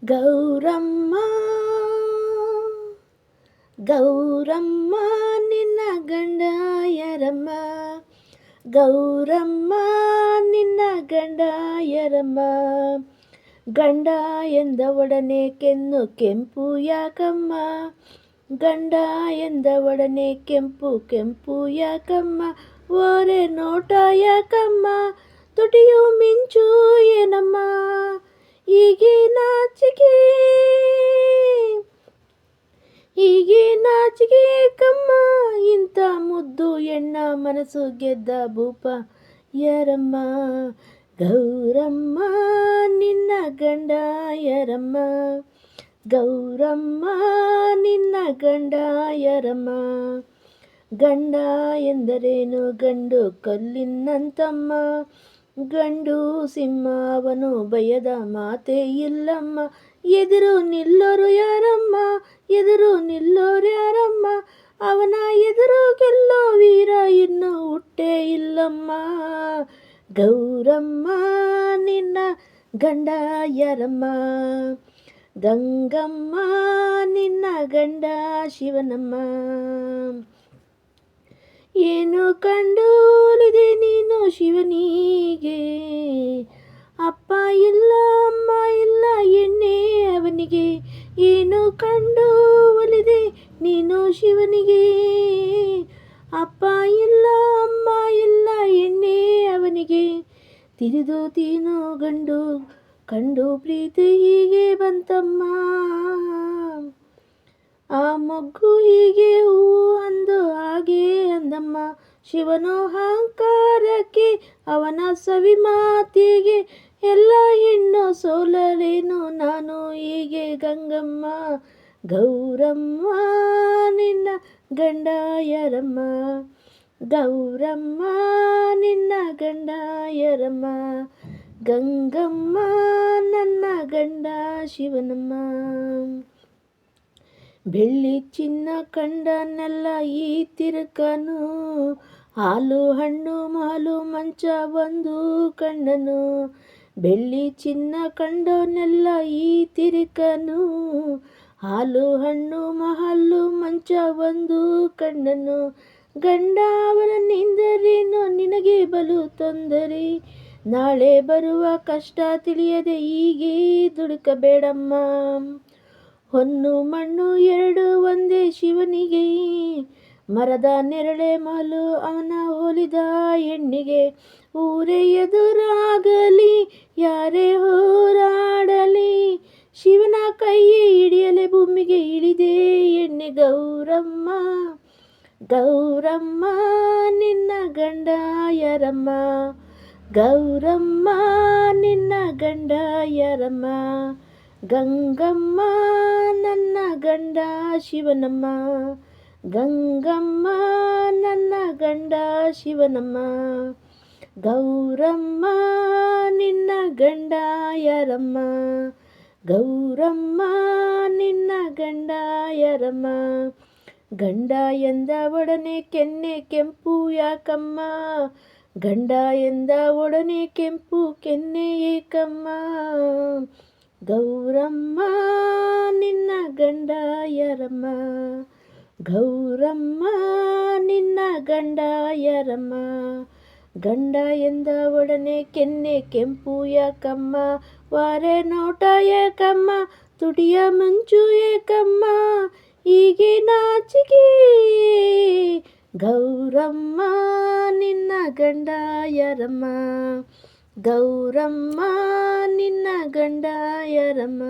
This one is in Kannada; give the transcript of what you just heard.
ಗೌರಮ್ಮ ಗೌರಮ್ಮ ನಿನ್ನ ಗಂಡ ಯಾರಮ್ಮ? ಗೌರಮ್ಮ ನಿನ್ನ ಗಂಡ ಯಾರಮ್ಮ? ಗಂಡ ಎಂದ ಒಡನೆ ಕೆನ್ನು ಕೆಂಪು ಯಾಕಮ್ಮ? ಗಂಡ ಎಂದ ಒಡನೆ ಕೆಂಪು ಕೆಂಪು ಯಾಕಮ್ಮ? ಓರೆ ನೋಟ ಯಾಕಮ್ಮ? ತುಟಿಯು ಮಿಂಚು ಏನಮ್ಮ? ಹೀಗೆ ನಾಚಿಕೆ ಕಮ್ಮ, ಇಂಥ ಮುದ್ದು ಎಣ್ಣ ಮನಸ್ಸು ಗೆದ್ದ ಭೂಪ ಯಾರಮ್ಮ? ಗೌರಮ್ಮ ನಿನ್ನ ಗಂಡ ಯಾರಮ್ಮ? ಗೌರಮ್ಮ ನಿನ್ನ ಗಂಡ ಯಾರಮ್ಮ? ಗಂಡ ಎಂದರೇನು ಗಂಡು ಕಲ್ಲಿನಂತಮ್ಮ, ಗಂಡು ಸಿಂಹ ಅವನು ಭಯದ ಮಾತೇ ಇಲ್ಲಮ್ಮ. ಎದುರು ನಿಲ್ಲೋರು ಯಾರಮ್ಮ? ಎದುರು ನಿಲ್ಲೋರು ಯಾರಮ್ಮ? ಅವನ ಎದುರು ಗೆಲ್ಲೋ ವೀರ ಇನ್ನೂ ಹುಟ್ಟೇ ಇಲ್ಲಮ್ಮ. ಗೌರಮ್ಮ ನಿನ್ನ ಗಂಡ ಯಾರಮ್ಮ? ಗಂಗಮ್ಮ ನಿನ್ನ ಗಂಡ ಶಿವನಮ್ಮ. ಏನು ಕಂಡು ಒಲಿದೆ ನೀನು ಶಿವನಿಗೆ? ಅಪ್ಪ ಇಲ್ಲ ಅಮ್ಮ ಇಲ್ಲ ಎಣ್ಣೆ ಅವನಿಗೆ. ಏನು ಕಂಡು ಒಲಿದೆ ನೀನು ಶಿವನಿಗೆ? ಅಪ್ಪ ಇಲ್ಲ ಅಮ್ಮ ಇಲ್ಲ ಎಣ್ಣೆ ಅವನಿಗೆ. ತಿರಿದು ತೀನು ಗಂಡು ಕಂಡು ಪ್ರೀತಿ ಹೀಗೆ ಬಂತಮ್ಮ. ಆ ಮೊಗ್ಗು ಹೀಗೆ ಹೂವು ಅಂದು ಹಾಗೆ ಅಂದಮ್ಮ. ಶಿವನು ಅಹಂಕಾರಕ್ಕೆ ಅವನ ಸವಿ ಮಾತಿಗೆ ಎಲ್ಲ ಹೆಣ್ಣು ಸೋಲಲೇನು ನಾನು ಹೀಗೆ ಗಂಗಮ್ಮ. ಗೌರಮ್ಮ ನಿನ್ನ ಗಂಡ ಯಾರಮ್ಮ? ಗೌರಮ್ಮ ನಿನ್ನ ಗಂಡ ಯಾರಮ್ಮ? ಗಂಗಮ್ಮ ನನ್ನ ಗಂಡ ಶಿವನಮ್ಮ. ಬೆಳ್ಳಿ ಚಿನ್ನ ಕಂಡನೆಲ್ಲ ಈ ತಿರುಕನು, ಹಾಲು ಹಣ್ಣು ಮಾಲು ಮಂಚ ಒಂದು ಕಂಡನು. ಬೆಳ್ಳಿ ಚಿನ್ನ ಕಂಡನೆಲ್ಲ ಈ ತಿರುಕನು, ಹಾಲು ಹಣ್ಣು ಮಹಲ್ಲು ಮಂಚ ಒಂದು ಕಂಡನು. ಗಂಡ ಅವರನ್ನೆಂದರೇನು ನಿನಗೆ ಬಲು ತೊಂದರೆ, ನಾಳೆ ಬರುವ ಕಷ್ಟ ತಿಳಿಯದೆ ಹೀಗೆ ದುಡುಕಬೇಡಮ್ಮ. ಹೊನ್ನು ಮಣ್ಣು ಎರಡು ಒಂದೇ ಶಿವನಿಗೆ, ಮರದ ನೆರಳೆ ಮಹಲು ಅವನ ಹೋಲಿದ ಹೆಣ್ಣಿಗೆ. ಊರೇ ಎದುರಾಗಲಿ ಯಾರೇ ಹೋರಾಡಲಿ, ಶಿವನ ಕೈ ಹಿಡಿಯಲೆ ಭೂಮಿಗೆ ಇಳಿದೆ ಎಣ್ಣೆ. ಗೌರಮ್ಮ ಗೌರಮ್ಮ ನಿನ್ನ ಗಂಡ ಯಾರಮ್ಮ? ಗೌರಮ್ಮ ನಿನ್ನ ಗಂಡ ಯಾರಮ್ಮ? ಗಂಗಮ್ಮ ನನ್ನ ಗಂಡ ಶಿವನಮ್ಮ. ಗಂಗಮ್ಮ ನನ್ನ ಗಂಡ ಶಿವನಮ್ಮ. ಗೌರಮ್ಮ ನಿನ್ನ ಗಂಡ ಯಾರಮ್ಮ? ಗೌರಮ್ಮ ನಿನ್ನ ಗಂಡ ಯಾರಮ್ಮ? ಗಂಡ ಎಂದ ಒಡನೆ ಕೆನ್ನೆ ಕೆಂಪು ಯಾಕಮ್ಮ? ಗಂಡ ಎಂದ ಒಡನೆ ಕೆಂಪು ಕೆನ್ನೆ ಏಕಮ್ಮ? ಗೌರಮ್ಮ ನಿನ್ನ ಗಂಡ ಯಾರಮ್ಮ? ಗೌರಮ್ಮ ನಿನ್ನ ಗಂಡ ಯಾರಮ್ಮ? ಗಂಡ ಎಂದ ಒಡನೆ ಕೆನ್ನೆ ಕೆಂಪು ಯಾಕಮ್ಮ? ವಾರೆ ನೋಟ ಯಾಕಮ್ಮ? ತುಟಿಯ ಮಂಚು ಏಕಮ್ಮ? ಹೀಗೆ ನಾಚಿಕೆ ಗೌರಮ್ಮ ನಿನ್ನ ಗಂಡ ಯಾರಮ್ಮ? ಗೌರಮ್ಮ ನಿನ್ನ ಗಂಡ ಯಾರಮ್ಮ?